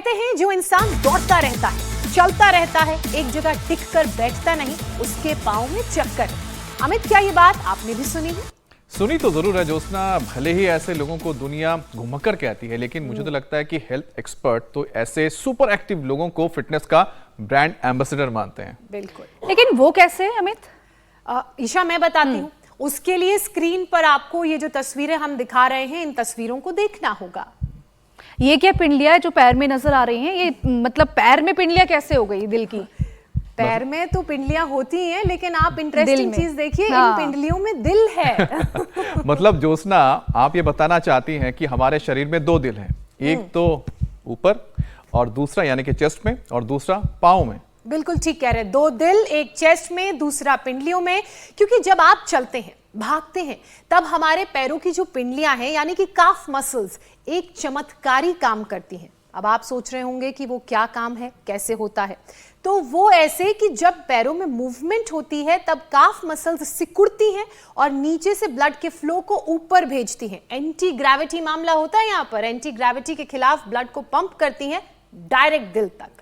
कहते हैं जो इंसान दौड़ता रहता है, चलता रहता है, एक जगह टिक कर बैठता नहीं, उसके पांव में चक्कर। अमित, क्या ये बात आपने भी सुनी है? सुनी तो जरूर है ज्योत्सना। भले ही ऐसे लोगों को दुनिया घुमक्कर कहती है, लेकिन मुझे तो लगता है कि हेल्थ एक्सपर्ट तो ऐसे सुपर एक्टिव लोगों को फिटनेस का ब्रांड एम्बेसडर मानते हैं। बिल्कुल। लेकिन वो कैसे अमित? ईशा, मैं बताती हूँ। उसके लिए स्क्रीन पर आपको ये जो तस्वीरें हम दिखा रहे हैं, इन तस्वीरों को देखना होगा। ये क्या पिंडलियां जो पैर में नजर आ रही हैं, ये मतलब पैर में पिंडलियां कैसे हो गई दिल की? पैर में तो पिंडलियां होती हैं, लेकिन आप इंटरेस्टिंग चीज देखिए, हाँ। इन पिंडलियों में दिल है। मतलब ज्योत्सना, आप ये बताना चाहती हैं कि हमारे शरीर में दो दिल हैं, एक तो ऊपर और दूसरा यानी कि चेस्ट में और दूसरा पाँव में। बिल्कुल ठीक कह रहे हैं, दो दिल, एक चेस्ट में, दूसरा पिंडलियों में। क्योंकि जब आप चलते हैं, भागते हैं, तब हमारे पैरों की जो पिंडलियां हैं यानी कि काफ मसल्स एक चमत्कारी काम करती हैं। अब आप सोच रहे होंगे कि वो क्या काम है, कैसे होता है। तो वो ऐसे कि जब पैरों में मूवमेंट होती है तब काफ मसल्स सिकुड़ती हैं और नीचे से ब्लड के फ्लो को ऊपर भेजती हैं। एंटी ग्रेविटी मामला होता है यहाँ पर, एंटी ग्रेविटी के खिलाफ ब्लड को पंप करती हैं डायरेक्ट दिल तक।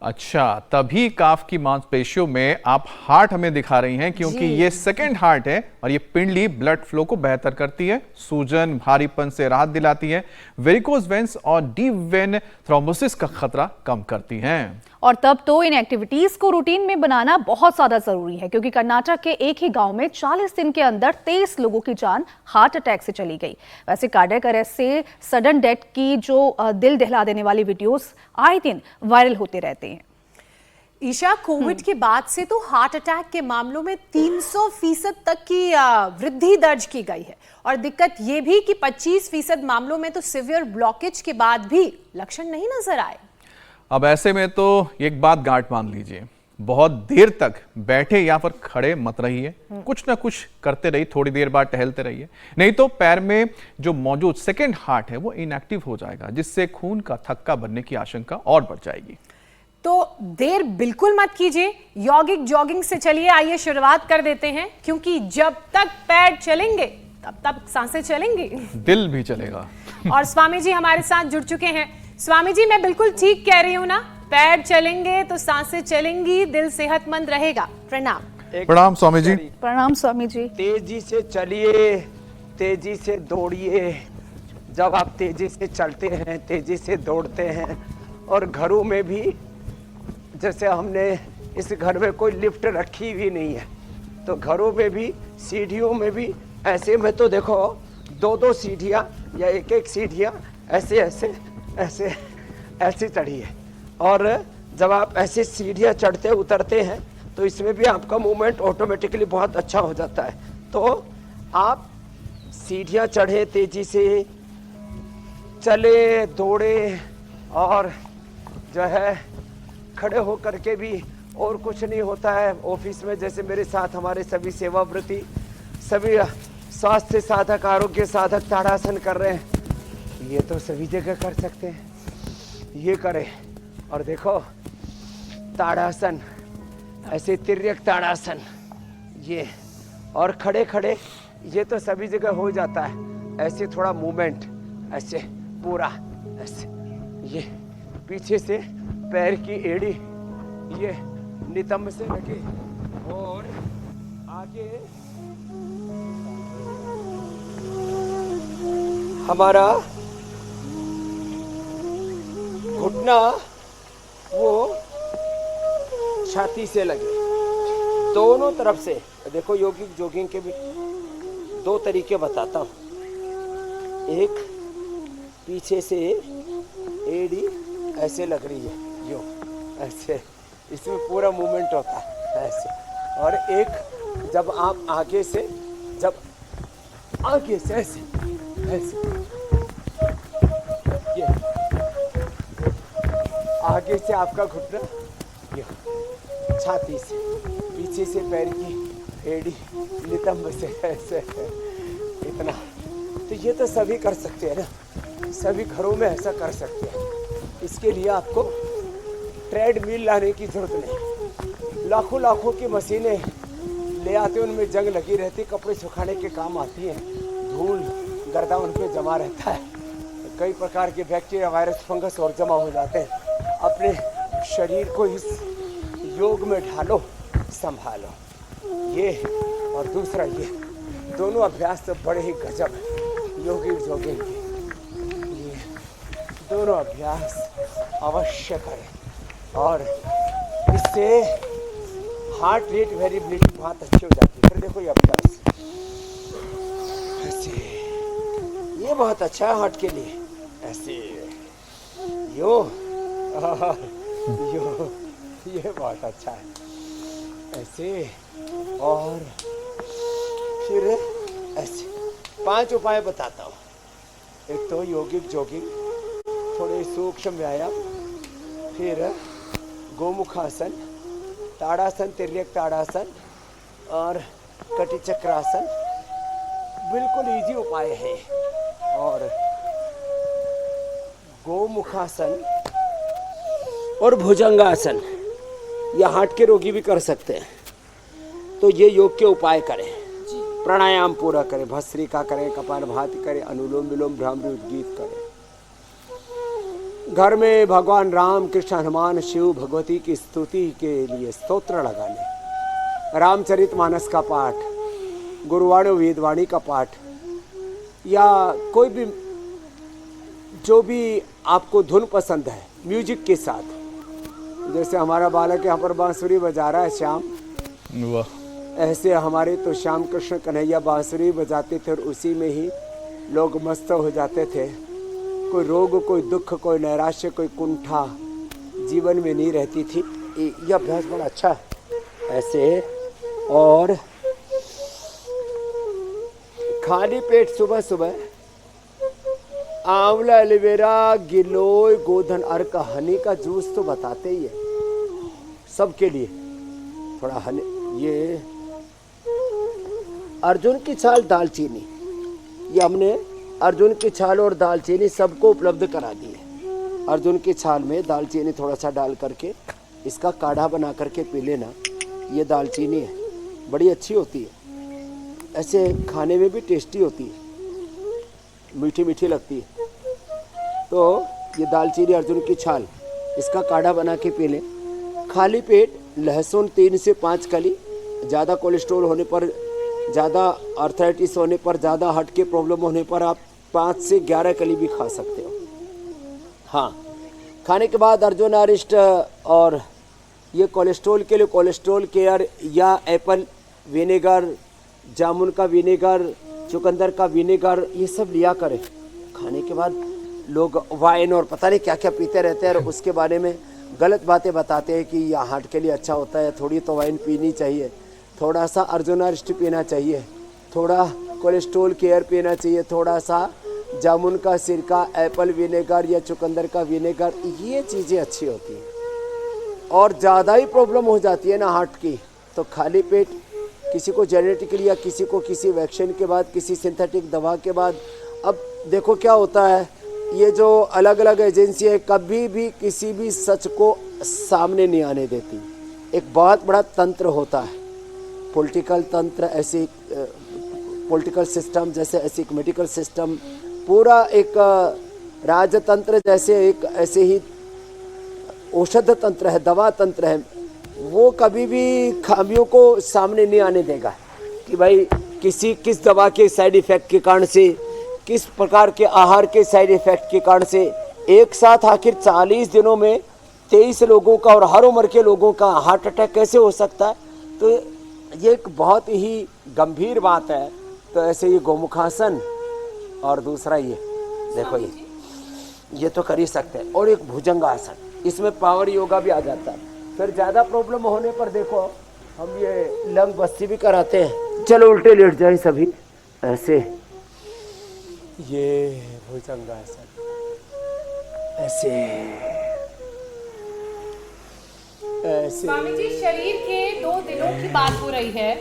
अच्छा, तभी काफ की मांसपेशियों में आप हार्ट हमें दिखा रही हैं, क्योंकि ये सेकंड हार्ट है और ये पिंडली ब्लड फ्लो को बेहतर करती है, सूजन, भारीपन से राहत दिलाती है, वेरिकोज वेन्स और डीप वेन थ्रोम्बोसिस का खतरा कम करती हैं। और तब तो इन एक्टिविटीज को रूटीन में बनाना बहुत ज्यादा जरूरी है, क्योंकि कर्नाटक के एक ही गांव में 40 दिन के अंदर 23 लोगों की जान हार्ट अटैक से चली गई। वैसे कार्डियक अरेस्ट से सडन डेथ की जो दिल दहला देने वाली वीडियोस आए दिन वायरल होते रहते हैं। ईशा, कोविड के बाद से तो हार्ट अटैक के मामलों में 300% तक की वृद्धि दर्ज की गई है। और दिक्कत ये भी कि 25% मामलों में तो सिवियर ब्लॉकेज के बाद भी लक्षण नहीं नजर आए। अब ऐसे में तो एक बात गांठ बांध लीजिए, बहुत देर तक बैठे या फिर खड़े मत रहिए, कुछ ना कुछ करते रहिए, थोड़ी देर बाद टहलते रहिए, नहीं तो पैर में जो मौजूद सेकंड हार्ट है वो इनएक्टिव हो जाएगा, जिससे खून का थक्का बनने की आशंका और बढ़ जाएगी। तो देर बिल्कुल मत कीजिए, यौगिक जॉगिंग से चलिए। आइए शुरुआत कर देते हैं, क्योंकि जब तक पैर चलेंगे तब तक सांसें चलेंगी, दिल भी चलेगा। और स्वामी जी हमारे साथ जुड़ चुके हैं। स्वामी जी, मैं बिल्कुल ठीक कह रही हूँ ना? पैर चलेंगे तो सांसें चलेंगी, दिल सेहतमंद रहेगा। प्रणाम। प्रणाम स्वामी जी। प्रणाम स्वामी जी। तेजी से चलिए, तेजी से दौड़िए। जब आप तेजी से चलते हैं, तेजी से दौड़ते हैं, और घरों में भी, जैसे हमने इस घर में कोई लिफ्ट रखी हुई नहीं है, तो घरों में भी, सीढ़ियों में भी ऐसे में तो देखो 2-2 सीढ़ियाँ या 1-1 सीढ़ियाँ ऐसे ऐसे ऐसे ऐसे चढ़ी है। और जब आप ऐसे सीढ़ियाँ चढ़ते उतरते हैं तो इसमें भी आपका मूवमेंट ऑटोमेटिकली बहुत अच्छा हो जाता है। तो आप सीढ़ियाँ चढ़े, तेजी से चले, दौड़े, और जो है खड़े होकर के भी, और कुछ नहीं होता है। ऑफिस में जैसे मेरे साथ हमारे सभी सेवाव्रती, सभी स्वास्थ्य साधक, आरोग्य साधक ताड़ासन कर रहे हैं, ये तो सभी जगह कर सकते हैं, ये करें। और देखो ताड़ासन, ऐसे तिर्यक ताड़ासन, ये, और खड़े खड़े, ये तो सभी जगह हो जाता है। ऐसे थोड़ा मूवमेंट, ऐसे पूरा ऐसे, ये पीछे से पैर की एड़ी ये नितंब से लगे, और आगे हमारा घुटना वो छाती से लगे, दोनों तरफ से। देखो योगिक जॉगिंग के भी 2 तरीके बताता हूँ। एक, पीछे से एड़ी ऐसे लग रही है, यो ऐसे, इसमें पूरा मूवमेंट होता है ऐसे। और एक, जब आप आगे से, जब आगे से ऐसे ऐसे, ये आगे से आपका घुटना, ये छाती से, पीछे से पैर की एड़ी नितंब से ऐसे, इतना। तो ये तो सभी कर सकते हैं ना, सभी घरों में ऐसा कर सकते हैं। इसके लिए आपको ट्रेडमिल लाने की जरूरत नहीं। लाखों लाखों की मशीनें ले आते, उनमें जंग लगी रहती, कपड़े सुखाने के काम आती हैं, धूल गर्दा उन पे जमा रहता है। कई प्रकार के बैक्टीरिया, वायरस, फंगस और जमा हो जाते हैं। अपने शरीर को इस योग में ढालो, संभालो। ये और दूसरा ये दोनों अभ्यास तो बड़े ही गजब है योगिक जोगिंग के। ये दोनों अभ्यास अवश्य करें और इससे हार्ट रेट वेरिएबिलिटी बहुत अच्छी हो जाती है। फिर देखो ये अभ्यास ऐसे, ये बहुत अच्छा है हार्ट के लिए। ऐसे यो यो, ये बहुत अच्छा है। ऐसे और फिर ऐसे 5 उपाय बताता हूँ। एक तो योगिक जोगिंग, थोड़े सूक्ष्म व्यायाम, फिर गोमुखासन, ताड़ासन, तिर्यक ताड़ासन और कटी चक्रासन। बिल्कुल इजी उपाय है। और गोमुखासन और भुजंगासन, या हार्ट के रोगी भी कर सकते हैं। तो ये योग के उपाय करें, प्राणायाम पूरा करें, भस्त्रिका करें, कपालभाति करें, अनुलोम विलोम, भ्रामरी उद्गीत करें। घर में भगवान राम, कृष्ण, हनुमान, शिव, भगवती की स्तुति के लिए स्तोत्र लगाने, रामचरितमानस का पाठ, गुरुवाणी वेदवाणी का पाठ, या कोई भी जो भी आपको धुन पसंद है म्यूजिक के साथ। जैसे हमारा बालक यहाँ पर बांसुरी बजा रहा है श्याम, वाह, ऐसे हमारे तो श्याम कृष्ण कन्हैया बांसुरी बजाते थे और उसी में ही लोग मस्त हो जाते थे। कोई रोग, कोई दुख, कोई नैराश्य, कोई कुंठा जीवन में नहीं रहती थी। ये अभ्यास बड़ा अच्छा है। ऐसे और खाली पेट सुबह सुबह आंवला, एलोवेरा, गिलोय, गोधन अर्क, हनी का जूस तो बताते ही है सबके लिए। थोड़ा हनी, ये अर्जुन की छाल, दालचीनी, ये हमने अर्जुन की छाल और दालचीनी सबको उपलब्ध करा दी है। अर्जुन की छाल में दालचीनी थोड़ा सा डाल करके इसका काढ़ा बना करके पी लेना। ये दालचीनी है, बड़ी अच्छी होती है। ऐसे खाने में भी टेस्टी होती है, मीठी मीठी लगती है। तो ये दालचीनी, अर्जुन की छाल, इसका काढ़ा बना के पी लें। खाली पेट लहसुन 3 से 5 कली, ज़्यादा कोलेस्ट्रॉल होने पर, ज़्यादा आर्थराइटिस होने पर, ज़्यादा हार्ट के प्रॉब्लम होने पर आप 5 से 11 कली भी खा सकते हो। हाँ, खाने के बाद अर्जुन अरिष्ट और ये कोलेस्ट्रॉल के लिए कोलेस्ट्रॉल केयर या एप्पल विनेगर, जामुन का विनेगर, चुकंदर का विनेगर, ये सब लिया करें। खाने के बाद लोग वाइन और पता नहीं क्या क्या पीते रहते हैं और उसके बारे में गलत बातें बताते हैं कि यह हार्ट के लिए अच्छा होता है। थोड़ी तो वाइन पीनी चाहिए, थोड़ा सा अर्जुन अरिष्ट पीना चाहिए, थोड़ा कोलेस्ट्रॉल केयर पीना चाहिए, थोड़ा सा जामुन का सिरका, एप्पल विनेगर या चुकंदर का विनेगर, ये चीज़ें अच्छी होती हैं। और ज़्यादा ही प्रॉब्लम हो जाती है ना हार्ट की, तो खाली पेट किसी को जेनेटिकली या किसी को किसी वैक्सीन के बाद, किसी सिंथेटिक दवा के बाद। अब देखो क्या होता है, ये जो अलग अलग एजेंसी है कभी भी किसी भी सच को सामने नहीं आने देती। एक बहुत बड़ा तंत्र होता है, पॉलिटिकल तंत्र, ऐसे पॉलिटिकल सिस्टम जैसे, ऐसे एक मेडिकल सिस्टम, पूरा एक राजतंत्र जैसे, एक ऐसे ही औषध तंत्र है, दवा तंत्र है। वो कभी भी खामियों को सामने नहीं आने देगा कि भाई किस दवा के साइड इफ़ेक्ट के कारण से, किस प्रकार के आहार के साइड इफ़ेक्ट के कारण से एक साथ आखिर 40 दिनों में 23 लोगों का और हर उम्र के लोगों का हार्ट अटैक कैसे हो सकता है। तो ये एक बहुत ही गंभीर बात है। तो ऐसे ये गोमुखासन और दूसरा ये देखो, ये तो कर ही सकते हैं। और एक भुजंगासन, इसमें पावर योगा भी आ जाता है। फिर ज़्यादा प्रॉब्लम होने पर देखो हम ये लंग बस्ती भी कराते हैं। चलो उल्टे लेट जाए सभी, ऐसे ये भुजंगासन, ऐसे ऐसे। स्वामी जी, शरीर के 2 दिलों की बात हो रही है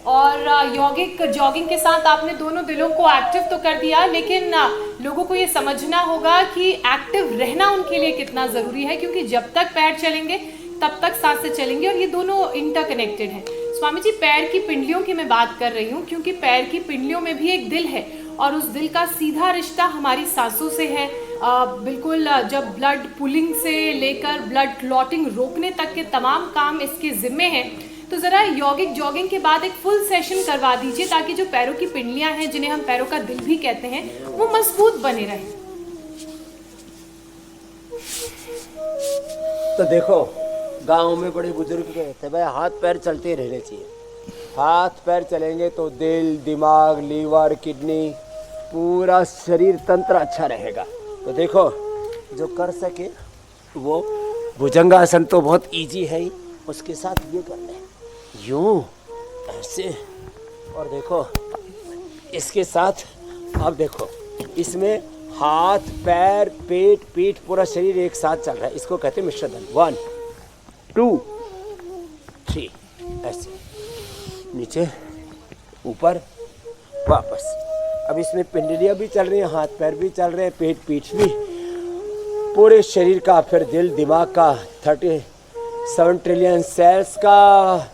और यौगिक जॉगिंग के साथ आपने दोनों दिलों को एक्टिव तो कर दिया, लेकिन लोगों को ये समझना होगा कि एक्टिव रहना उनके लिए कितना जरूरी है, क्योंकि जब तक पैर चलेंगे तब तक सांसें चलेंगी और ये दोनों इंटरकनेक्टेड हैं। स्वामी जी, पैर की पिंडलियों की मैं बात कर रही हूँ, क्योंकि पैर की पिंडलियों में भी एक दिल है और उस दिल का सीधा रिश्ता हमारी सांसों से है। बिल्कुल जब ब्लड पुलिंग से लेकर ब्लड क्लॉटिंग रोकने तक के तमाम काम इसके जिम्मे हैं। तो ज़रा यौगिक जॉगिंग के बाद एक फुल सेशन करवा दीजिए ताकि जो पैरों की पिंडलियां हैं, जिन्हें हम पैरों का दिल भी कहते हैं, वो मजबूत बने रहें। तो देखो, गांव में बड़े बुजुर्ग कहते हैं भाई हाथ पैर चलते रहने चाहिए। हाथ पैर चलेंगे तो दिल, दिमाग, लीवर, किडनी, पूरा शरीर तंत्र अच्छा रहेगा। तो देखो, जो कर सके वो भुजंगासन तो बहुत इजी है ही, उसके साथ ये करना है, यूं ऐसे। और देखो इसके साथ, अब देखो इसमें हाथ, पैर, पेट, पीठ, पूरा शरीर एक साथ चल रहा है। इसको कहते हैं मिश्रधन। 1 2 3 ऐसे, नीचे, ऊपर, वापस। अब इसमें पिंडलियां भी चल रही हैं, हाथ पैर भी चल रहे हैं, पेट, पीठ भी, पूरे शरीर का, फिर दिल, दिमाग का, 37 ट्रिलियन सेल्स का,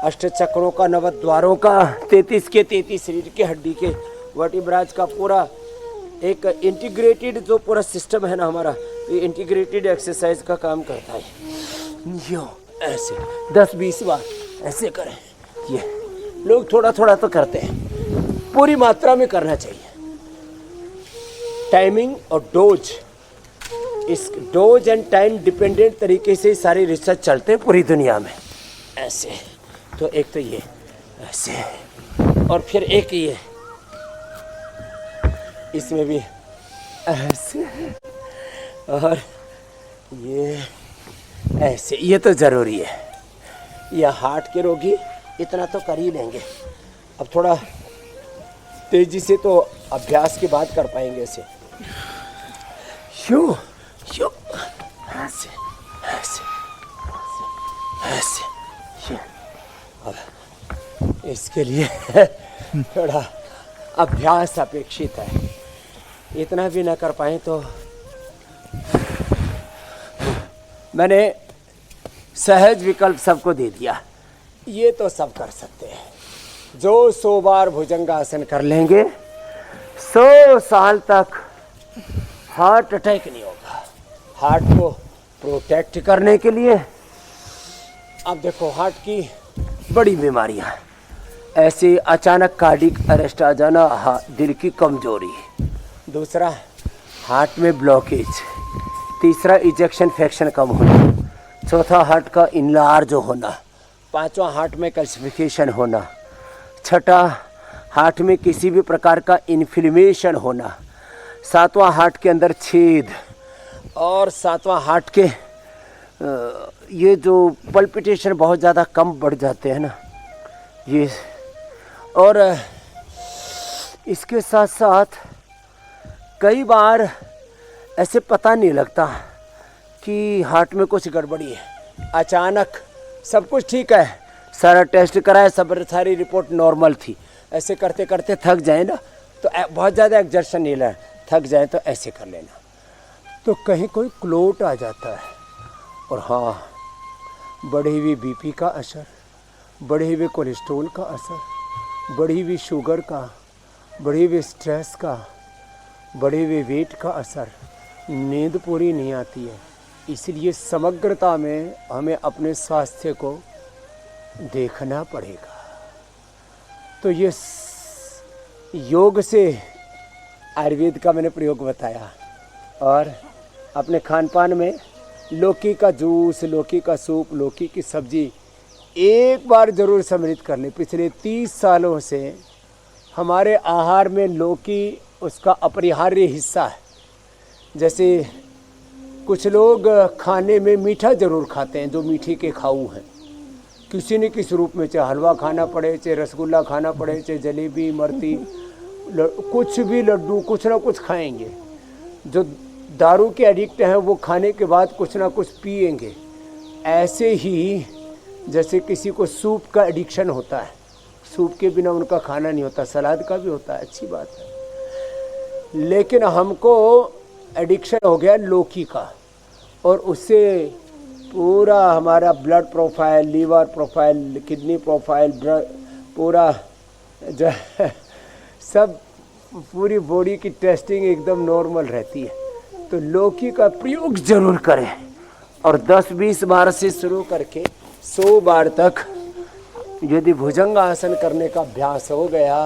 अष्ट चक्रों का, नवद्वारों का, 33 के 33 शरीर के, हड्डी के, वर्टिब्राज का, पूरा एक इंटीग्रेटेड जो पूरा सिस्टम है ना हमारा, ये इंटीग्रेटेड एक्सरसाइज का काम करता है। यो ऐसे 10-20 बार ऐसे करें। ये लोग थोड़ा थोड़ा तो करते हैं, पूरी मात्रा में करना चाहिए। टाइमिंग और डोज, इस डोज एंड टाइम डिपेंडेंट तरीके से सारे रिसर्च चलते हैं पूरी दुनिया में। ऐसे तो एक तो ये ऐसे, और फिर एक ये, इसमें भी ऐसे, और ये ऐसे। ये तो ज़रूरी है। यह हार्ट के रोगी इतना तो कर ही लेंगे। अब थोड़ा तेजी से तो अभ्यास के बाद कर पाएंगे ऐसे। यूं यूं ऐसे ऐसे ऐसे। अब इसके लिए थोड़ा अभ्यास अपेक्षित है। इतना भी ना कर पाए तो मैंने सहज विकल्प सबको दे दिया। ये तो सब कर सकते हैं। जो 100 बार भुजंगासन कर लेंगे, 100 साल तक हार्ट अटैक नहीं होगा। हार्ट को प्रोटेक्ट करने के लिए, अब देखो हार्ट की बड़ी बीमारियां, ऐसे अचानक कार्डिक अरेस्ट आ जाना, दिल की कमजोरी, दूसरा हार्ट में ब्लॉकेज, तीसरा इजेक्शन फ्रैक्शन कम होना, चौथा हार्ट का इनलार्ज होना, पांचवा हार्ट में कैल्सिफिकेशन होना, छठा हार्ट में किसी भी प्रकार का इन्फ्लेमेशन होना, सातवां हार्ट के अंदर छेद, और सातवां हार्ट के ये जो पल्पिटेशन बहुत ज़्यादा कम बढ़ जाते हैं ना ये। और इसके साथ साथ कई बार ऐसे पता नहीं लगता कि हार्ट में कुछ गड़बड़ी है। अचानक सब कुछ ठीक है, सारा टेस्ट कराया, सारी रिपोर्ट नॉर्मल थी, ऐसे करते करते थक जाए ना तो बहुत ज़्यादा एक्सर्शन नहीं लेना, थक जाए तो ऐसे कर लेना, तो कहीं कोई क्लोट आ जाता है। और हाँ, बढ़ी हुई बीपी का असर, बढ़े हुए कोलेस्ट्रॉल का असर, बढ़ी हुई शुगर का, बढ़े हुए स्ट्रेस का, बढ़े हुए वेट का असर, नींद पूरी नहीं आती है। इसलिए समग्रता में हमें अपने स्वास्थ्य को देखना पड़ेगा। तो ये योग से आयुर्वेद का मैंने प्रयोग बताया, और अपने खान पान में लौकी का जूस, लौकी का सूप, लौकी की सब्जी एक बार ज़रूर सम्मिलित कर लें। पिछले 30 सालों से हमारे आहार में लौकी उसका अपरिहार्य हिस्सा है। जैसे कुछ लोग खाने में मीठा ज़रूर खाते हैं, जो मीठे के खाऊ हैं, किसी न किसी रूप में, चाहे हलवा खाना पड़े, चाहे रसगुल्ला खाना पड़े, चाहे जलेबी, इमरती, कुछ भी, लड्डू, कुछ ना कुछ खाएंगे। जो दारू के एडिक्ट हैं वो खाने के बाद कुछ ना कुछ पिएंगे। ऐसे ही जैसे किसी को सूप का एडिक्शन होता है, सूप के बिना उनका खाना नहीं होता, सलाद का भी होता है, अच्छी बात है। लेकिन हमको एडिक्शन हो गया लौकी का, और उससे पूरा हमारा blood profile, liver profile, kidney profile, पूरा जो सब पूरी बॉडी की टेस्टिंग एकदम नॉर्मल रहती है। तो लौकी का प्रयोग जरूर करें और 10-20 बार से शुरू करके 100 बार तक यदि भुजंग आसन करने का अभ्यास हो गया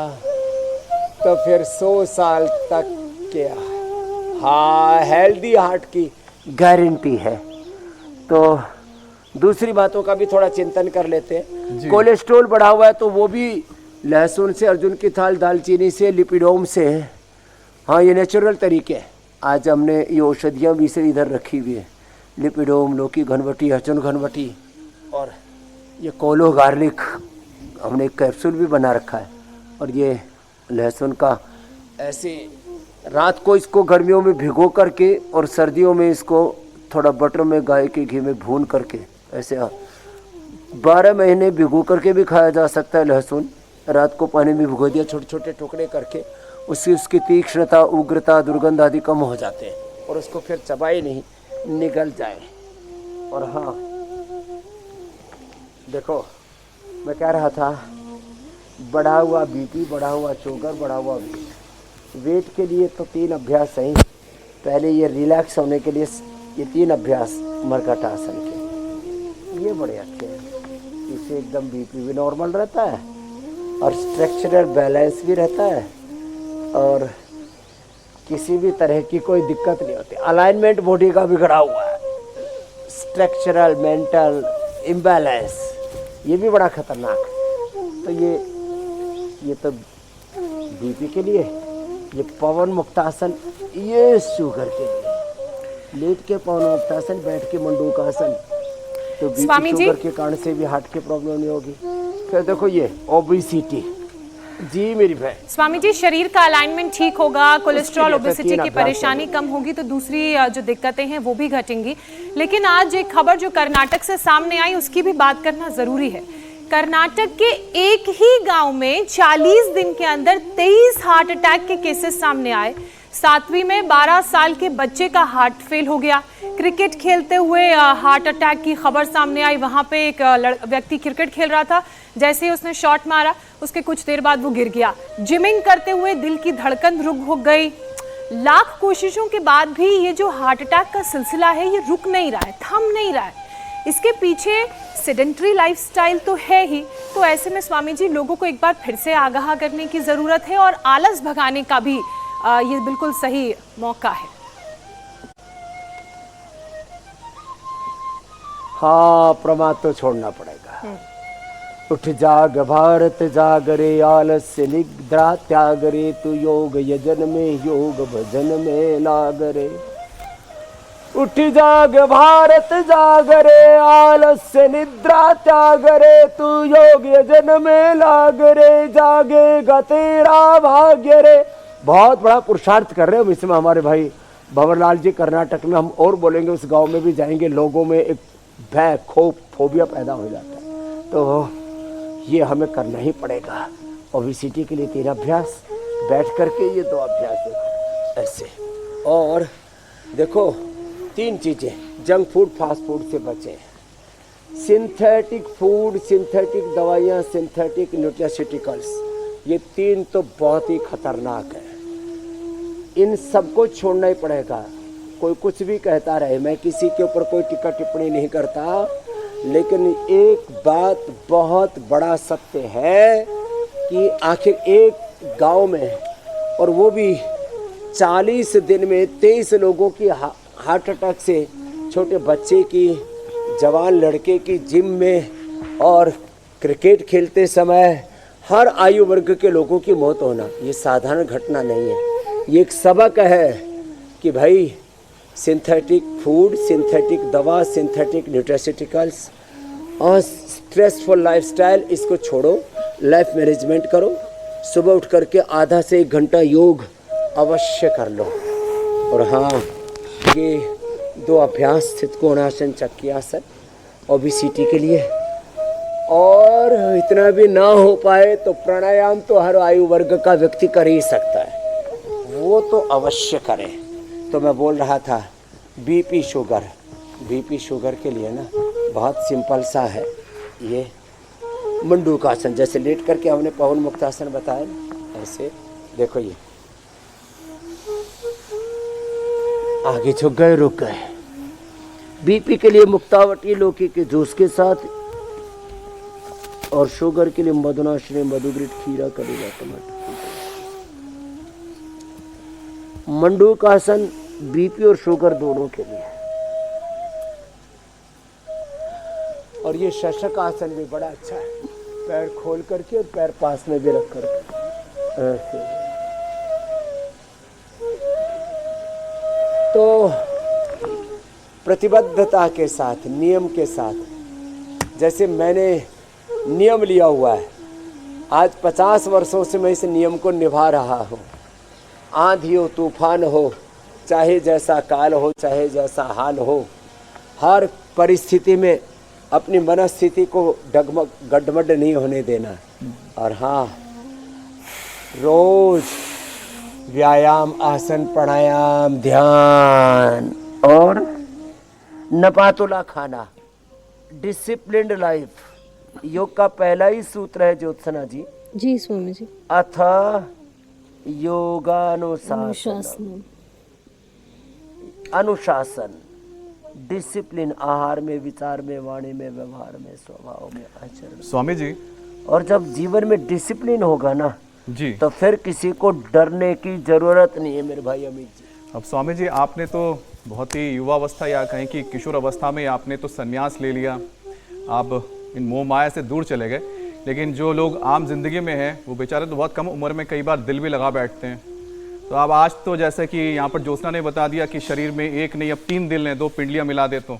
तो फिर 100 साल तक क्या हेल्दी हार्ट की गारंटी है। तो दूसरी बातों का भी थोड़ा चिंतन कर लेते हैं। कोलेस्ट्रॉल बढ़ा हुआ है तो वो भी लहसुन से, अर्जुन की थाल, दालचीनी से, लिपिडोम से। हाँ, ये नेचुरल तरीके हैं। आज हमने ये औषधियाँ भी से इधर रखी हुई है, लिपिडोम, लौकी घनवटी, अर्जुन घनवटी और ये कोलो गार्लिक हमने एक कैप्सूल भी बना रखा है। और ये लहसुन का ऐसे रात को इसको गर्मियों में भिगो करके और सर्दियों में इसको थोड़ा बटर में, गाय के घी में भून करके ऐसे 12 महीने भिगो करके भी खाया जा सकता है। लहसुन रात को पानी में भिगो दिया, छोटे छोटे टुकड़े करके, उससे उसकी तीक्ष्णता, उग्रता, दुर्गंध आदि कम हो जाते हैं और उसको फिर चबाए नहीं, निगल जाए। और हाँ देखो, मैं कह रहा था बढ़ा हुआ बीपी, बढ़ा हुआ शुगर, बढ़ा हुआ वेट के लिए तो 3 अभ्यास हैं। पहले ये रिलैक्स होने के लिए ये 3 अभ्यास मरकट आसन के, ये बड़े अच्छे हैं। इससे एकदम बीपी भी नॉर्मल रहता है और स्ट्रक्चरल बैलेंस भी रहता है और किसी भी तरह की कोई दिक्कत नहीं होती। अलाइनमेंट बॉडी का बिगड़ा हुआ है, स्ट्रक्चरल मेंटल इम्बैलेंस, ये भी बड़ा खतरनाक है। तो ये तो बीपी के लिए, ये पवन मुक्तासन ये शुगर के लिए, लेट के पवन मुक्तासन, बैठ के मंडूकासन, तो बीपी शुगर के कारण से भी हार्ट की प्रॉब्लम नहीं होगी। फिर देखो ये ओबेसिटी, जी मेरी बहन, स्वामी जी शरीर का अलाइनमेंट ठीक होगा, कोलेस्ट्रॉल, ओबेसिटी की परेशानी कम होगी तो दूसरी जो दिक्कतें हैं वो भी घटेंगी। लेकिन आज एक खबर जो कर्नाटक से सामने आई उसकी भी बात करना जरूरी है। कर्नाटक के एक ही गांव में 40 दिन के अंदर 23 हार्ट अटैक के केसेस सामने आए। 7वीं में 12 साल के बच्चे का हार्ट फेल हो गया। क्रिकेट खेलते हुए हार्ट अटैक की खबर सामने आई। वहां पे एक व्यक्ति क्रिकेट खेल रहा था, जैसे ही उसने शॉट मारा उसके कुछ देर बाद वो गिर गया। जिमिंग करते हुए दिल की धड़कन रुक हो गई। लाख कोशिशों के बाद भी ये जो हार्ट अटैक का सिलसिला है ये रुक नहीं रहा है, थम नहीं रहा है। इसके पीछे सेडेंटरी लाइफस्टाइल तो है ही, तो ऐसे में स्वामी जी लोगों को एक बार फिर से आगाह करने की जरूरत है और आलस भगाने का भी ये बिल्कुल सही मौका है। हाँ, प्रमाद तो छोड़ना पड़ेगा। उठ जाग भारत जाग रे, आलस्य निद्रा त्याग रे, तू योग यजन में योग भजन में लाग रे। उठ जाग भारत जाग रे, आलस्य निद्रा त्याग रे, तू योग यजन में लाग रे, जागेगा तेरा भाग्य रे। बहुत बड़ा पुरुषार्थ कर रहे हैं इसमें हमारे भाई भंवरलाल जी कर्नाटक में। हम और बोलेंगे, उस गांव में भी जाएंगे, लोगों में एक भय, खौफ, फोबिया पैदा हो जाता है। तो ये हमें करना ही पड़ेगा। ओबेसिटी के लिए 3 अभ्यास, बैठ करके ये 2 अभ्यास देखो ऐसे। और देखो 3 चीज़ें, जंक फूड, फास्ट फूड से बचें। सिंथेटिक फूड, सिंथेटिक दवाइयाँ, सिंथेटिक न्यूट्रास्यूटिकल्स, ये 3 तो बहुत ही खतरनाक है। इन सबको छोड़ना ही पड़ेगा। कोई कुछ भी कहता रहे, मैं किसी के ऊपर कोई टिक्का टिप्पणी नहीं करता, लेकिन एक बात बहुत बड़ा सत्य है कि आखिर एक गांव में, और वो भी 40 दिन में 23 लोगों की हार्ट अटैक से, छोटे बच्चे की, जवान लड़के की जिम में और क्रिकेट खेलते समय हर आयु वर्ग के लोगों की मौत होना, ये साधारण घटना नहीं है। ये एक सबक है कि भाई सिंथेटिक फूड, सिंथेटिक दवा, सिंथेटिक न्यूट्रास्यूटिकल्स और स्ट्रेसफुल लाइफस्टाइल, इसको छोड़ो, लाइफ मैनेजमेंट करो। सुबह उठ करके आधा से 1 घंटा योग अवश्य कर लो। और हाँ, ये 2 अभ्यास, स्थित कोणासन, चक्रियासन, ओबेसिटी के लिए। और इतना भी ना हो पाए तो प्राणायाम तो हर आयु वर्ग का व्यक्ति कर ही सकता है, वो तो अवश्य करें। तो मैं बोल रहा था बीपी शुगर के लिए ना बहुत सिंपल सा है ये मंडूकासन। जैसे लेट करके हमने पवन मुक्तासन बताया ना, ऐसे देखो ये आगे झुक गए, रुक गए। बीपी के लिए मुक्तावटी लौकी के जूस के साथ और शुगर के लिए मधुनाश्री, मधुग्रिट, खीरा, करेला, टमाटर। मंडूक आसन बीपी और शुगर दोनों के लिए। और ये शशक आसन भी बड़ा अच्छा है, पैर खोल करके और पैर पास में भी रख करके ऐसे। तो प्रतिबद्धता के साथ, नियम के साथ, जैसे मैंने नियम लिया हुआ है, आज 50 वर्षों से मैं इस नियम को निभा रहा हूँ। आंधी हो, तूफान हो, चाहे जैसा काल हो, चाहे जैसा हाल हो, हर परिस्थिति में अपनी मनस्थिति को डगमग गड़बड़ नहीं होने देना। और हाँ, रोज व्यायाम, आसन, प्राणायाम, ध्यान और नपातुला खाना, डिसिप्लिन्ड लाइफ। योग का पहला ही सूत्र है ज्योत्सना जी। जी स्वामी जी। अथ योगानुशासन, अनुशासन, डिसिप्लिन, आहार में, विचार में, वाणी में, व्यवहार में, स्वभाव में, आचरण। स्वामी जी, और जब जीवन में डिसिप्लिन होगा ना जी, तो फिर किसी को डरने की जरूरत नहीं है मेरे भाई अमित जी। अब स्वामी जी, आपने तो बहुत ही युवावस्था या कहें कि किशोर अवस्था में आपने तो संन्यास ले लिया, आप इन मोह माया से दूर चले गए। लेकिन जो लोग आम जिंदगी में हैं वो बेचारे तो बहुत कम उम्र में कई बार दिल भी लगा बैठते हैं। तो अब आज तो जैसे कि यहाँ पर ज्योत्सना ने बता दिया कि शरीर में एक नहीं अब 3 दिल हैं, 2 पिंडलियाँ मिला दे तो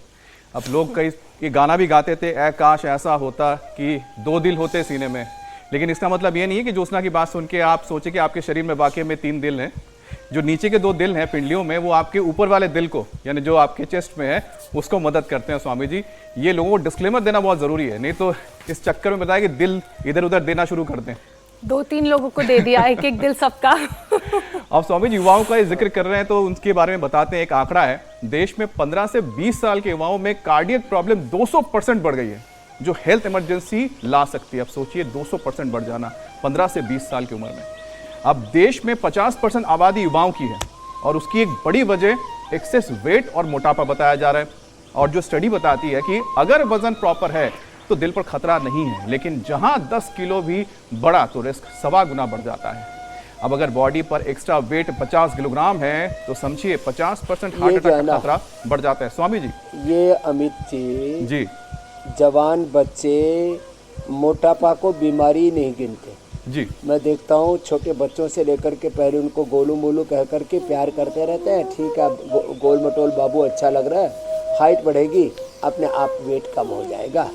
अब लोग कई ये गाना भी गाते थे, ऐ काश ऐसा होता कि 2 दिल होते सीने में। लेकिन इसका मतलब ये नहीं है कि ज्योत्सना की बात सुन के आप सोचे कि आपके शरीर में वाकई में 3 दिल हैं। जो नीचे के 2 दिल हैं पिंडलियों में, वो आपके ऊपर वाले दिल को, यानी जो आपके चेस्ट में है, उसको मदद करते हैं। स्वामी जी, ये लोगों को डिस्क्लेमर देना बहुत ज़रूरी है, नहीं तो इस चक्कर में बताया कि दिल इधर उधर देना शुरू कर दें। 2-3 लोगों को दे दिया, एक दिल सबका। अब स्वामी जी युवाओं का ये जिक्र कर रहे हैं तो उनके बारे में बताते हैं। एक आंकड़ा है, देश में 15 से 20 साल के युवाओं में कार्डियक प्रॉब्लम 200% बढ़ गई है, जो हेल्थ इमरजेंसी ला सकती है। अब सोचिए 200% बढ़ जाना 15 से 20 साल की उम्र में। अब देश में 50% आबादी युवाओं की है और उसकी एक बड़ी वजह एक्सेस वेट और मोटापा बताया जा रहा है। और जो स्टडी बताती है कि अगर वजन प्रॉपर है तो दिल पर खतरा नहीं है, लेकिन जहां 10 किलो भी बढ़ा तो रिस्क 1.25 गुना बढ़ जाता है। अब अगर बॉडी पर एक्स्ट्रा वेट 50 किलोग्राम है तो समझिए 50% हार्ट अटैक का खतरा बढ़ जाता है। स्वामी जी, ये अमित जी, जी जवान बच्चे मोटापा को बीमारी नहीं गिनते जी। मैं देखता हूँ छोटे बच्चों से लेकर के पहले उनको गोलू मोलू कह करके प्यार करते रहते हैं। ठीक है, गोल मटोल बाबू अच्छा लग रहा है, हाइट बढ़ेगी, अपने आप वेट कम हो जाएगा।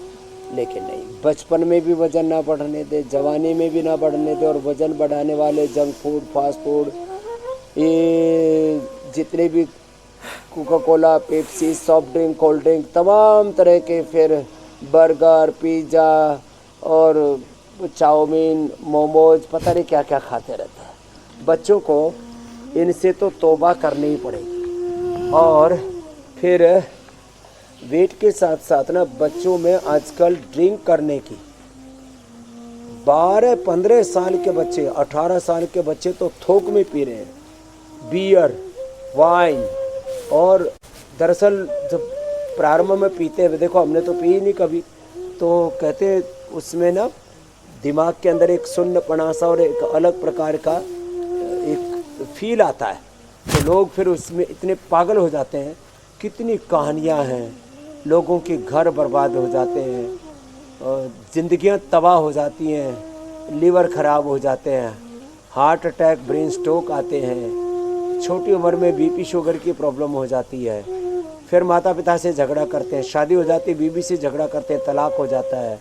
लेकिन नहीं, बचपन में भी वजन ना बढ़ने दे, जवानी में भी ना बढ़ने दे। और वजन बढ़ाने वाले जंक फूड, फास्ट फूड, ये जितने भी Coca Cola, Pepsi, soft drink, cold drink, तमाम तरह के, फिर बर्गर, पिज़्ज़ा और चाउमीन, मोमोज, पता नहीं क्या क्या खाते रहते हैं। बच्चों को इनसे तो तौबा करनी ही पड़ेगी। और फिर वेट के साथ साथ ना बच्चों में आजकल ड्रिंक करने की 12-15 साल के बच्चे, 18 साल के बच्चे तो थोक में पी रहे हैं बियर, वाइन। और दरअसल जब प्रारंभ में पीते हुए देखो, हमने तो पी ही नहीं कभी, तो कहते उसमें ना दिमाग के अंदर एक सुन्नपना सा और एक अलग प्रकार का एक फील आता है। तो लोग फिर उसमें इतने पागल हो जाते हैं। कितनी कहानियां हैं, लोगों के घर बर्बाद हो जाते हैं, ज़िंदगियां तबाह हो जाती हैं, लीवर ख़राब हो जाते हैं, हार्ट अटैक, ब्रेन स्ट्रोक आते हैं, छोटी उम्र में बीपी शुगर की प्रॉब्लम हो जाती है। फिर माता पिता से झगड़ा करते हैं, शादी हो जाती है, बीवी से झगड़ा करते हैं, तलाक हो जाता है।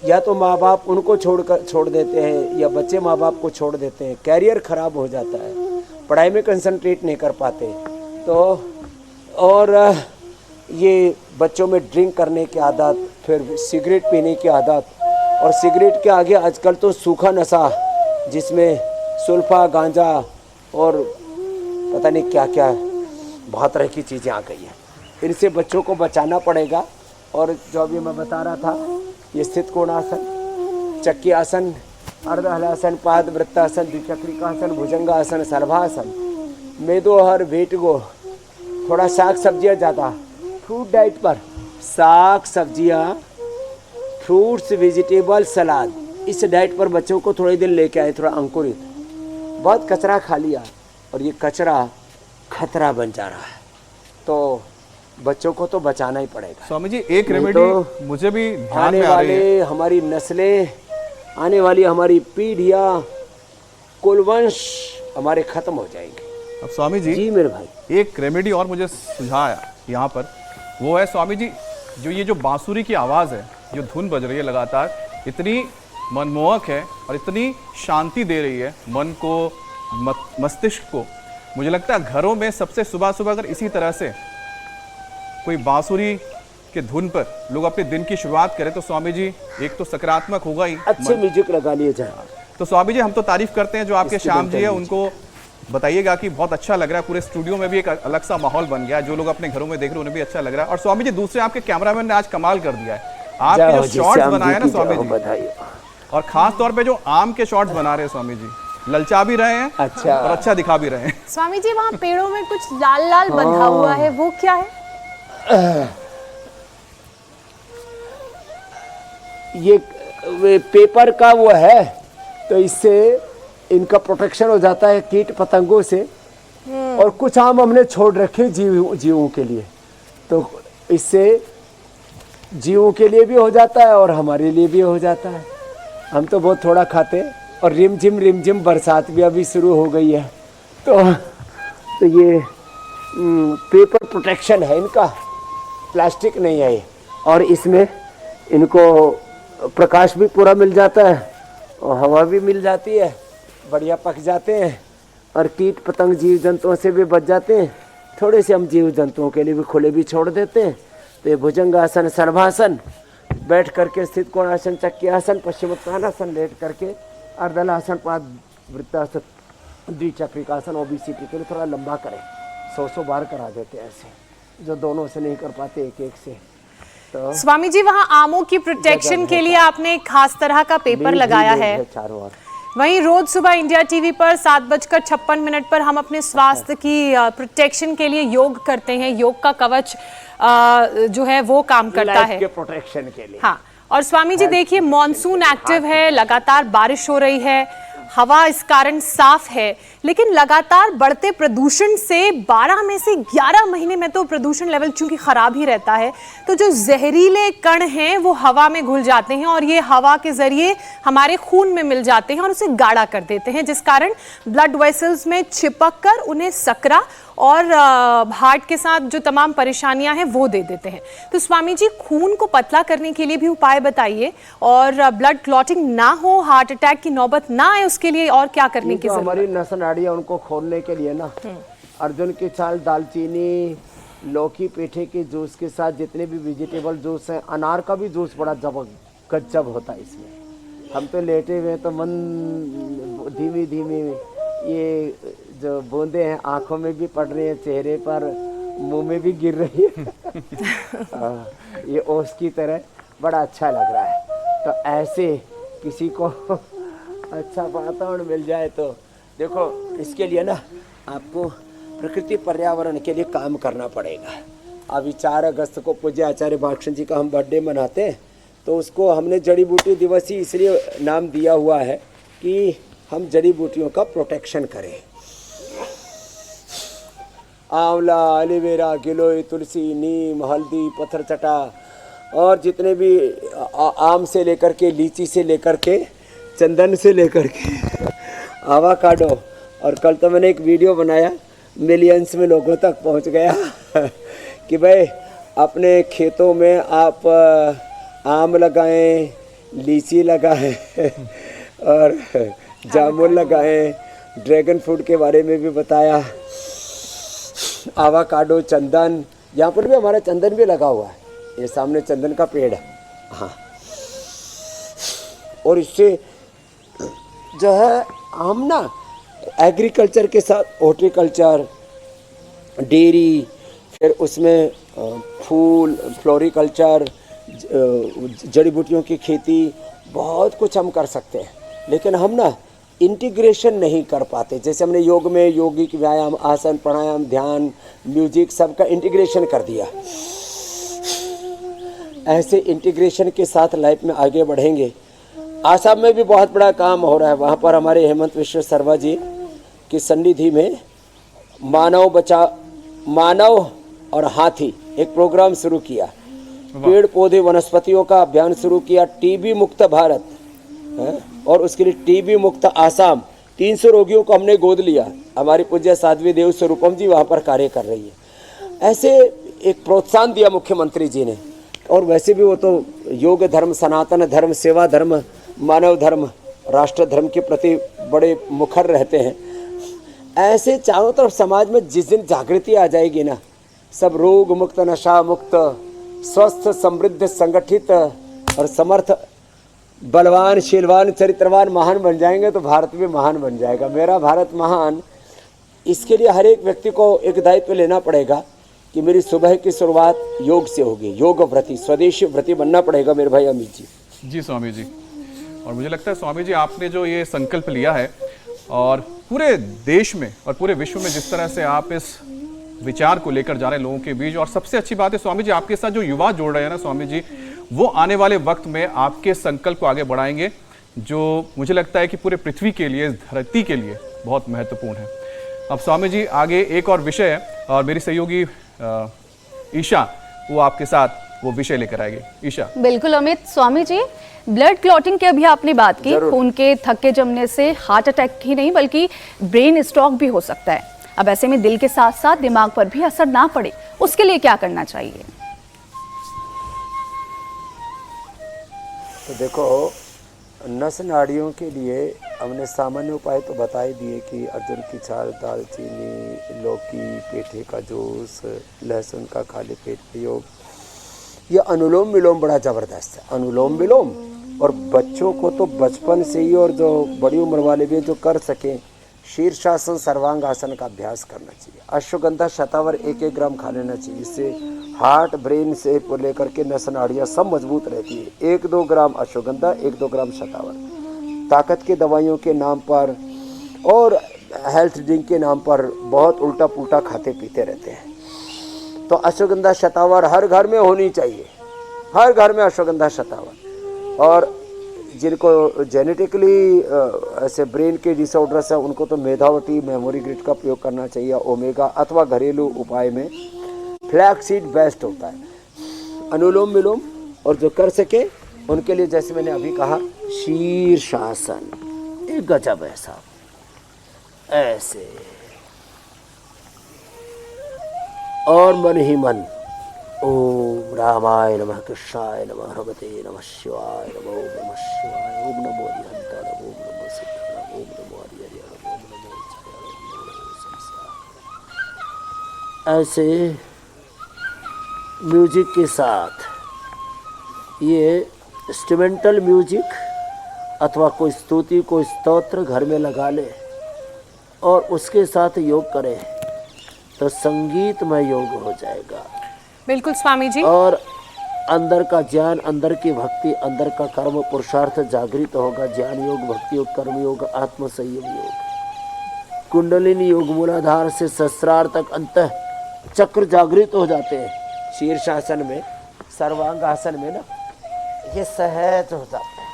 या तो माँ बाप उनको छोड़ देते हैं या बच्चे माँ बाप को छोड़ देते हैं, कैरियर ख़राब हो जाता है, पढ़ाई में कंसंट्रेट नहीं कर पाते। तो और ये बच्चों में ड्रिंक करने की आदत, फिर सिगरेट पीने की आदत, और सिगरेट के आगे आजकल तो सूखा नशा जिसमें सुल्फा, गांजा और पता नहीं क्या क्या बहुत तरह की चीज़ें आ गई हैं। इनसे बच्चों को बचाना पड़ेगा। और जो अभी मैं बता रहा था, ये स्थित कोणासन, चक्की आसन, अर्धहलासन, पाद वृत्तासन, द्विचक्रिकासन, भुजंगासन, सर्वासन, मेदोहर, वेटगो, थोड़ा साग सब्जियाँ ज़्यादा, फ्रूट डाइट पर साग सब्जियाँ, फ्रूट्स, वेजिटेबल, सलाद, इस डाइट पर बच्चों को थोड़े दिन लेके आए, थोड़ा अंकुरित। बहुत कचरा खा लिया और ये कचरा खतरा बन जा रहा है, तो बच्चों को तो बचाना ही पड़ेगा। स्वामी जी एक नहीं रेमेडी तो मुझे भी ध्यान आने में आ रही है। वाले हमारी नस्लें, आने वाली हमारी पीढ़ियाँ, कुलवंश हमारे खत्म हो जाएंगे। अब स्वामी जी जी मेरे भाई, एक रेमेडी और मुझे सुझाया यहाँ पर, वो है स्वामी जी जो ये जो बांसुरी की आवाज़ है, जो धुन बज रही है लगातार, इतनी मनमोहक है और इतनी शांति दे रही है मन को, मस्तिष्क को। मुझे लगता है घरों में सबसे सुबह सुबह अगर इसी तरह से कोई बांसुरी के धुन पर लोग अपने दिन की शुरुआत करें तो स्वामी जी एक तो सकारात्मक होगा ही। अच्छे म्यूजिक लगा लिए जाए। तो स्वामी जी हम तो तारीफ करते हैं, जो आपके इसकी श्याम जी है बनते उनको बताइएगा कि बहुत अच्छा लग रहा है, पूरे स्टूडियो में भी एक अलग सा माहौल बन गया है, जो लोग अपने घरों में देख रहे हैं उन्हें भी अच्छा लग रहा है। और स्वामी जी दूसरे आपके कैमरामैन ने आज कमाल कर दिया है, आपके जो शॉट्स बनाए ना स्वामी जी, और खास तौर पे जो आम के शॉट्स बना रहे हैं स्वामी जी, ललचा भी रहे हैं अच्छा और अच्छा दिखा भी रहे हैं। स्वामी जी वहाँ पेड़ों में कुछ लाल लाल बंधा हुआ है, वो क्या है? ये पेपर का वो है, तो इससे इनका प्रोटेक्शन हो जाता है कीट पतंगों से। और कुछ आम हमने छोड़ रखे जीवों के लिए, तो इससे जीवों के लिए भी हो जाता है और हमारे लिए भी हो जाता है। हम तो बहुत थोड़ा खाते हैं, और रिमझिम बरसात भी अभी शुरू हो गई है, तो ये पेपर प्रोटेक्शन है इनका, प्लास्टिक नहीं है ये। और इसमें इनको प्रकाश भी पूरा मिल जाता है और हवा भी मिल जाती है, बढ़िया पक जाते हैं और कीट पतंग जीव जंतुओं से भी बच जाते हैं। थोड़े से हम जीव जंतुओं के लिए भी खुले भी छोड़ देते हैं। तो ये भुजंगासन, सर्वासन, बैठ करके स्थित कोणासन, चक्रियासन, पश्चिमोत्तानासन, लेट करके अर्धलासन, पाद वृत्तासन, द्विचक्रिकासन, ओबीसीटी के लिए थोड़ा लंबा करें, 100 बार करा देते हैं ऐसे, जो दोनों से नहीं कर पाते एक एक से। तो स्वामी जी वहाँ आमों की प्रोटेक्शन के लिए आपने एक खास तरह का पेपर लगाया है। चारों ओर वहीं रोज सुबह इंडिया टीवी पर 7:56 पर हम अपने स्वास्थ्य की प्रोटेक्शन के लिए योग करते हैं। योग का कवच जो है वो काम करता है के प्रोटेक्शन के लिए। हाँ, और स्वामी जी देखिए मॉनसून एक्टिव है, लगातार बारिश हो रही है, हवा इस कारण साफ है, लेकिन लगातार बढ़ते प्रदूषण से 12 में से 11 महीने में तो प्रदूषण लेवल चूंकि खराब ही रहता है, तो जो जहरीले कण हैं वो हवा में घुल जाते हैं और ये हवा के जरिए हमारे खून में मिल जाते हैं और उसे गाढ़ा कर देते हैं, जिस कारण ब्लड वेसल्स में चिपक कर उन्हें सकरा और हार्ट के साथ जो तमाम परेशानियां हैं वो दे देते हैं। तो स्वामी जी खून को पतला करने के लिए भी उपाय बताइए, और ब्लड क्लॉटिंग ना हो, हार्ट अटैक की नौबत ना आए, उसके लिए और क्या करने की जरूरत? हमारी नस नाड़ियाँ उनको खोलने के लिए ना, अर्जुन की छाल, दालचीनी, लौकी, पेठे के जूस के साथ जितने भी वेजिटेबल जूस हैं, अनार का भी जूस बड़ा गजब होता है इसमें। हम तो लेटे हुए तो मन धीमी धीमी ये जो बूंदे हैं आंखों में भी पड़ रही है, चेहरे पर, मुंह में भी गिर रही है ये ओस की तरह, बड़ा अच्छा लग रहा है। तो ऐसे किसी को अच्छा वातावरण मिल जाए तो देखो, इसके लिए ना आपको प्रकृति पर्यावरण के लिए काम करना पड़ेगा। अभी 4 अगस्त को पूज्य आचार्य भाषण जी का हम बर्थडे मनाते हैं, तो उसको हमने जड़ी बूटी दिवस ही इसलिए नाम दिया हुआ है कि हम जड़ी बूटियों का प्रोटेक्शन करें। आंवला, एलोवेरा, गिलोय, तुलसी, नीम, हल्दी, पत्थर चटा, और जितने भी आम से लेकर के, लीची से लेकर के, चंदन से लेकर के आवाकाडो। और कल तो मैंने एक वीडियो बनाया, मिलियंस में लोगों तक पहुंच गया कि भाई अपने खेतों में आप आम लगाएं, लीची लगाएं और जामुन लगाएं, ड्रैगन फ्रूट के बारे में भी बताया, आवाकाडो, चंदन, यहाँ पर भी हमारा चंदन भी लगा हुआ है, ये सामने चंदन का पेड़ है। हाँ, और इससे जो है हम ना एग्रीकल्चर के साथ हॉर्टिकल्चर, डेयरी, फिर उसमें फूल, फ्लोरिकल्चर, जड़ी बूटियों की खेती, बहुत कुछ हम कर सकते हैं। लेकिन हम ना इंटीग्रेशन नहीं कर पाते। जैसे हमने योग में योगिक व्यायाम, आसन, प्राणायाम, ध्यान, म्यूजिक सबका इंटीग्रेशन कर दिया, ऐसे इंटीग्रेशन के साथ लाइफ में आगे बढ़ेंगे। आसाम में भी बहुत बड़ा काम हो रहा है। वहाँ पर हमारे हेमंत विश्व शर्मा जी की सन्निधि में मानव और हाथी एक प्रोग्राम शुरू किया, पेड़ पौधे वनस्पतियों का अभियान शुरू किया, टीबी मुक्त भारत है? और उसके लिए टीबी मुक्त आसाम, 300 रोगियों को हमने गोद लिया। हमारी पूज्य साध्वी देव स्वरूपम जी वहाँ पर कार्य कर रही है। ऐसे एक प्रोत्साहन दिया मुख्यमंत्री जी ने। और वैसे भी वो तो योग धर्म, सनातन धर्म, सेवा धर्म, मानव धर्म, राष्ट्र धर्म के प्रति बड़े मुखर रहते हैं। ऐसे चारों तरफ समाज में जिस दिन जागृति आ जाएगी ना, सब रोग मुक्त, नशा मुक्त, स्वस्थ, समृद्ध, संगठित और समर्थ, बलवान, शीलवान, चरित्रवान, महान बन जाएंगे तो भारत भी महान बन जाएगा। मेरा भारत महान, इसके लिए हर एक व्यक्ति को एक दायित्व लेना पड़ेगा कि मेरी सुबह की शुरुआत योग से होगी। योग व्रती, स्वदेशी व्रती बनना पड़ेगा मेरे भाई अमित जी। जी स्वामी जी, और मुझे लगता है स्वामी जी आपने जो ये संकल्प लिया है और पूरे देश में और पूरे विश्व में जिस तरह से आप इस विचार को लेकर जा रहे हैं लोगों के बीच, और सबसे अच्छी बात है स्वामी जी आपके साथ जो युवा जोड़ रहे हैं ना स्वामी जी, वो आने वाले वक्त में आपके संकल्प को आगे बढ़ाएंगे, जो मुझे लगता है कि पूरे पृथ्वी के लिए, धरती के लिए बहुत महत्वपूर्ण है। अब स्वामी जी आगे एक और विषय है और मेरी सहयोगी ईशा वो आपके साथ वो विषय लेकर आएगी। ईशा। बिल्कुल अमित। स्वामी जी, ब्लड क्लॉटिंग की अभी आपने बात की, खून के थक्के जमने से हार्ट अटैक ही नहीं बल्कि ब्रेन स्ट्रोक भी हो सकता है। अब ऐसे में दिल के साथ साथ दिमाग पर भी असर ना पड़े, उसके लिए क्या करना चाहिए? तो देखो, नस नाड़ियों के लिए हमने सामान्य उपाय तो बता ही दिए कि अर्जुन की छाल, दालचीनी, लौकी, पेठे का जूस, लहसुन का खाली पेट प्रयोग। ये अनुलोम विलोम बड़ा ज़बरदस्त है, अनुलोम विलोम। और बच्चों को तो बचपन से ही, और जो बड़ी उम्र वाले भी जो कर सकें, शीर्षासन, सर्वांगासन का अभ्यास करना चाहिए। अश्वगंधा शतावर 1-1 ग्राम खा लेना चाहिए। इससे हार्ट, ब्रेन से लेकर के नस नाड़ियाँ सब मजबूत रहती है। 1-2 ग्राम अश्वगंधा, 1-2 ग्राम शतावर। ताकत की दवाइयों के नाम पर और हेल्थ ड्रिंक के नाम पर बहुत उल्टा पुल्टा खाते पीते रहते हैं। तो अश्वगंधा शतावर हर घर में होनी चाहिए, हर घर में अश्वगंधा शतावर। और जिनको जेनेटिकली ऐसे ब्रेन के डिसऑर्डर्स है, उनको तो मेधावटी, मेमोरी ग्रिड का प्रयोग करना चाहिए। ओमेगा अथवा घरेलू उपाय में फ्लैक्सीड बेस्ट होता है। अनुलोम विलोम, और जो कर सके उनके लिए जैसे मैंने अभी कहा शीर्षासन, एक गजब है साहब, ऐसे। और मन ही मन ओम रामाय नमः, कृष्णाय नमः, रमते नमः शिवाय नमः, ओम नमः शिवाय, ओम नमो हरिहंताय, ओम नमो सिद्धाय, ओम नमो हरिहरि, ओम नमो जय, ओम नमो संसार। ऐसे म्यूजिक के साथ, ये इंस्ट्रूमेंटल म्यूजिक अथवा कोई स्तुति, कोई स्तोत्र घर में लगा ले और उसके साथ योग करें तो संगीतमय योग हो जाएगा। बिल्कुल स्वामी जी। और अंदर का ज्ञान, अंदर की भक्ति, अंदर का कर्म पुरुषार्थ जागृत होगा। ज्ञान योग, भक्ति योग, कर्म योग, आत्म संयम योग, कुंडलिनी योग, मूलाधार से सहस्रार तक अंतः चक्र जागृत हो जाते हैं। शीर्षासन में, सर्वांगासन में ना ये सहज हो जाता है।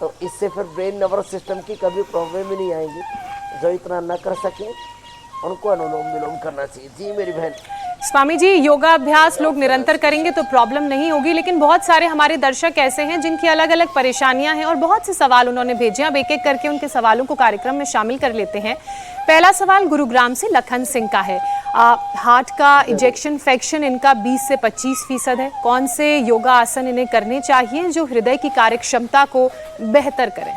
तो इससे फिर ब्रेन नर्वस सिस्टम की कभी प्रॉब्लम ही नहीं आएगी। जो इतना न कर सके उनको अनुलोम विलोम करना चाहिए। जी मेरी बहन। स्वामी जी, योगाभ्यास लोग निरंतर करेंगे तो प्रॉब्लम नहीं होगी, लेकिन बहुत सारे हमारे दर्शक ऐसे हैं जिनकी अलग अलग परेशानियां हैं और बहुत से सवाल उन्होंने भेजे। अब एक एक करके उनके सवालों को कार्यक्रम में शामिल कर लेते हैं। पहला सवाल गुरुग्राम से लखन सिंह का है। हार्ट का इजेक्शन फ्रैक्शन इनका 20 से 25% है। कौन से योगा आसन इन्हें करने चाहिए जो हृदय की कार्य क्षमता को बेहतर करें?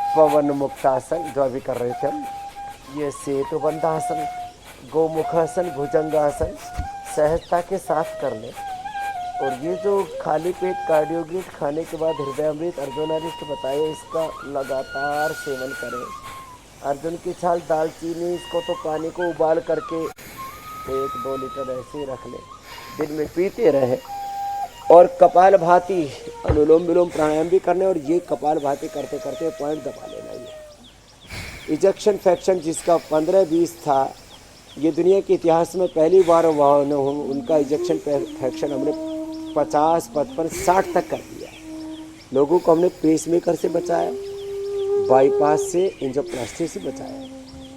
पवन मुक्तासन जो अभी कर रहे थे हम, ये सेतु बंधासन, गोमुखासन, भुजंगासन सहजता के साथ कर लें। और ये जो खाली पेट कार्डियोगिट खाने के बाद हृदयामृत अर्जुनारिष्ट बताए, इसका लगातार सेवन करें। अर्जुन की छाल, दालचीनी, इसको तो पानी को उबाल करके 1-2 लीटर ऐसे ही रख लें, दिन में पीते रहे। और कपाल भाती अनुलोम विलोम प्राणायाम भी करने, और ये कपाल भाती करते करते पॉइंट दबा लेना। ये इजेक्शन फ्रैक्शन जिसका 15-20 था, ये दुनिया के इतिहास में पहली बार उनका इजेक्शन फ्रैक्शन हमने 50, 55, 60 तक कर दिया। लोगों को हमने पेसमेकर से बचाया, बाईपास से, एंजियोप्लास्टी से बचाया।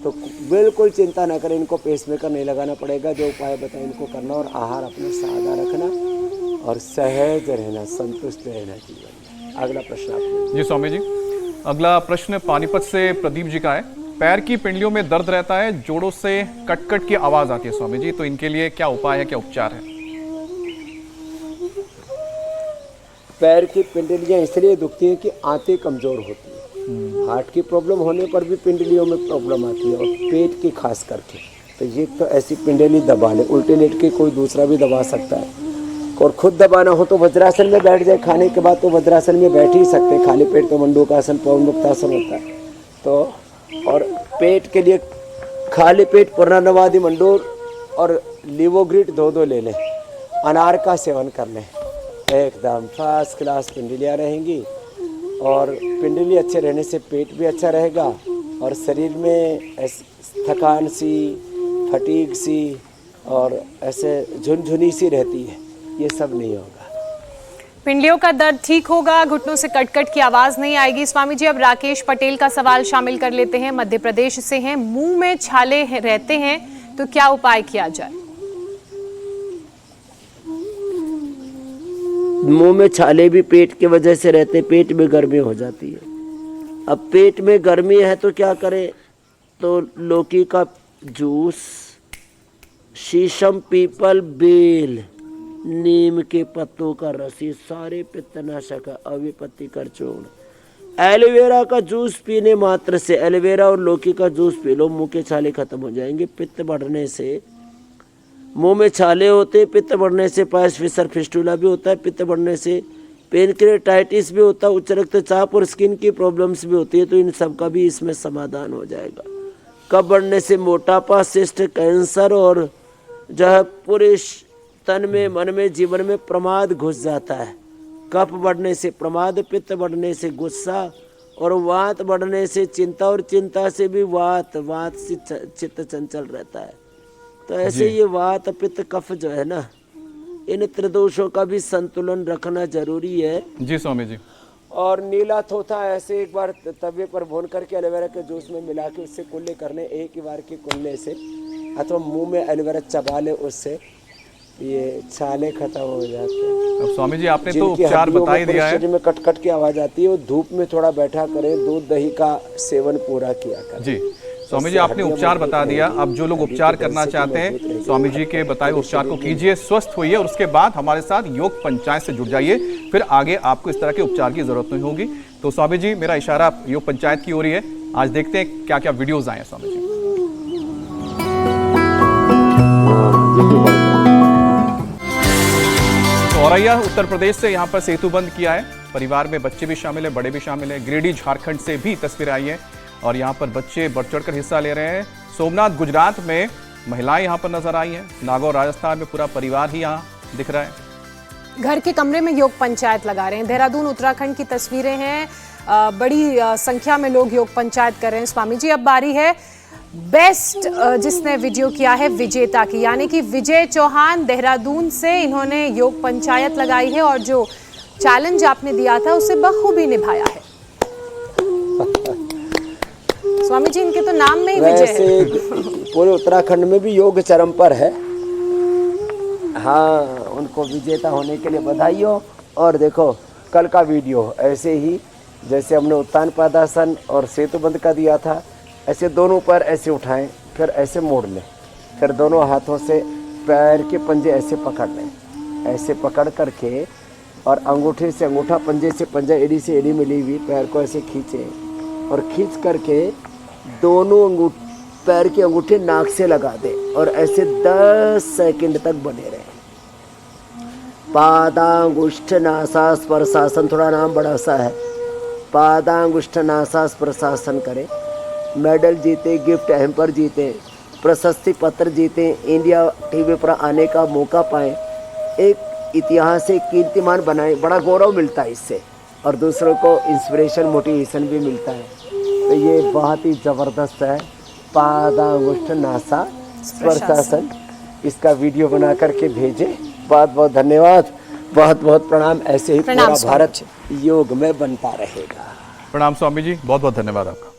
तो बिल्कुल चिंता ना करें, इनको पेसमेकर नहीं लगाना पड़ेगा। जो उपाय बताए इनको करना, और आहार अपना सादा रखना और सहज रहना, संतुष्ट रहना जीवन में। अगला प्रश्न आप। जी स्वामी जी, अगला प्रश्न पानीपत से प्रदीप जी का है। पैर की पिंडलियों में दर्द रहता है, जोड़ों से कट कट की आवाज आती है स्वामी जी, तो इनके लिए क्या उपाय है, क्या उपचार है? पैर की पिंडलियां इसलिए दुखती हैं कि आंतें कमजोर होती हैं। हार्ट की प्रॉब्लम होने पर भी पिंडलियों में प्रॉब्लम आती है, और पेट की खास करके। तो ये तो ऐसी पिंडली दबा ले, उल्टे लेट के कोई दूसरा भी दबा सकता है। और खुद दबाना हो तो वज्रासन में बैठ जाए, खाने के बाद तो वज्रासन में बैठ ही सकते हैं। खाली पेट तो मंडूकासन, पवनमुक्तासन होता है। तो और पेट के लिए खाली पेट पूर्णानुवादी मंडूर और लिवोग्रिड 2-2 ले लें, अनार का सेवन कर लें, एकदम फर्स्ट क्लास पिंडलियाँ रहेंगी। और पिंडली अच्छे रहने से पेट भी अच्छा रहेगा, और शरीर में थकान सी, फटीग सी और ऐसे झुनझुनी सी रहती है, ये सब नहीं होगा। पिंडलियों का दर्द ठीक होगा, घुटनों से कट-कट की आवाज नहीं आएगी। स्वामी जी, अब राकेश पटेल का सवाल शामिल कर लेते हैं। मध्य प्रदेश से हैं, मुंह में छाले रहते हैं, तो क्या उपाय किया जाए? मुंह में छाले भी पेट की वजह से रहते, पेट में गर्मी हो जाती है। अब पेट में गर्मी है तो क्या करें? तो लौकी का जूस, शीशम, पीपल, बेल, नीम के पत्तों का रस, ये सारे पित्तनाशक है। अविपत्ति कर चूर्ण। एलोवेरा का जूस पीने मात्र से, एलोवेरा और लौकी का जूस पी लो, मुंह के छाले खत्म हो जाएंगे। पित्त बढ़ने से मुंह में छाले होते, पित्त बढ़ने से पायस फिसर फिस्टूला भी होता है, पित्त बढ़ने से पेनक्रेटाइटिस भी होता है, उच्च रक्तचाप और स्किन की प्रॉब्लम्स भी होती है। तो इन सब का भी इसमें समाधान हो जाएगा। कफ बढ़ने से मोटापा, सिस्ट, कैंसर और जो है पूरे तन में, मन में, जीवन में प्रमाद घुस जाता है। कफ बढ़ने से प्रमाद, पित्त बढ़ने से गुस्सा, और वात बढ़ने से चिंता, और चिंता से भी वात से चित्त चंचल रहता है। तो ऐसे ये वात, पित्त, कफ जो है ना, इन त्रिदोषों का भी संतुलन रखना जरूरी है। जी स्वामी जी। और नीला थोथा ऐसे एक बार तवे पर भून करके एलोवेरा के जूस में मिला के उससे कुल्ले करने, एक ही बार के कुल्ले से, अथवा मुंह में एलोवेरा चबा ले, उससे ये छाले खत्म हो जाते हैं। अब स्वामी जी आपने तो उपचार बता ही दिया है। शरीर में कट-कट की आवाज आती है, वो धूप में थोड़ा बैठा करें, दूध दही का सेवन पूरा किया करें। जी स्वामी जी, आपने उपचार बता दिया। अब जो लोग उपचार करना चाहते हैं, स्वामी जी के बताए उपचार को कीजिए, स्वस्थ होइए, और उसके बाद हमारे साथ योग पंचायत से जुड़ जाइए। फिर आगे आपको इस तरह के उपचार की जरूरत नहीं होगी। तो स्वामी जी, मेरा इशारा योग पंचायत की ओर ही है। आज देखते हैं क्या क्या वीडियोज आए हैं स्वामी जी। औरैया उत्तर प्रदेश से यहाँ पर सेतु बंद किया है। परिवार में बच्चे भी शामिल है, बड़े भी शामिल है। गिरिडीह झारखंड से भी तस्वीर आई है, और यहाँ पर बच्चे बढ़ चढ़कर हिस्सा ले रहे हैं। सोमनाथ गुजरात में महिलाएं यहाँ पर नजर आई हैं। नागौर राजस्थान में पूरा परिवार ही यहाँ दिख रहा है। घर के कमरे में योग पंचायत लगा रहे हैं। देहरादून उत्तराखंड की तस्वीरें हैं, बड़ी संख्या में लोग योग पंचायत कर रहे हैं। स्वामी जी, अब बारी है बेस्ट जिसने वीडियो किया है विजेता की, यानी कि विजय चौहान देहरादून से। इन्होंने योग पंचायत लगाई है और जो चैलेंज आपने दिया था उसे बखूबी निभाया है। स्वामी जी, इनके तो नाम में ही विजय है। पूरे उत्तराखंड में भी योग चरम पर है। हाँ, उनको विजेता होने के लिए बधाई हो। और देखो कल का वीडियो ऐसे ही, जैसे हमने उत्तान पादासन और सेतुबंद का दिया था, ऐसे दोनों पैर ऐसे उठाएं, फिर ऐसे मोड़ लें, फिर दोनों हाथों से पैर के पंजे ऐसे पकड़ लें, ऐसे पकड़ करके, और अंगूठे से अंगूठा, पंजे से पंजा, एड़ी से एड़ी मिली हुई पैर को ऐसे खींचें, और खींच करके दोनों पैर के अंगूठे नाक से लगा दें, और ऐसे 10 सेकंड तक बने रहें। पादांगुष्ठ नासास्पर्शासन, थोड़ा नाम बड़ा सा है, पादांगुष्ठ नासास्पर्शासन करें। मेडल जीते, गिफ्ट हैम्पर जीते, प्रशस्ति पत्र जीते, इंडिया टीवी पर आने का मौका पाएं। एक इतिहास से कीर्तिमान बनाए, बड़ा गौरव मिलता है इससे, और दूसरों को इंस्पिरेशन मोटिवेशन भी मिलता है। तो ये बहुत ही ज़बरदस्त है पादांगुष्ठ नासा स्पर्शासन। इसका वीडियो बना करके भेजें। बहुत बहुत धन्यवाद, बहुत बहुत प्रणाम। ऐसे ही पूरा भारत योग में बनता रहेगा। प्रणाम स्वामी जी, बहुत बहुत धन्यवाद आपका।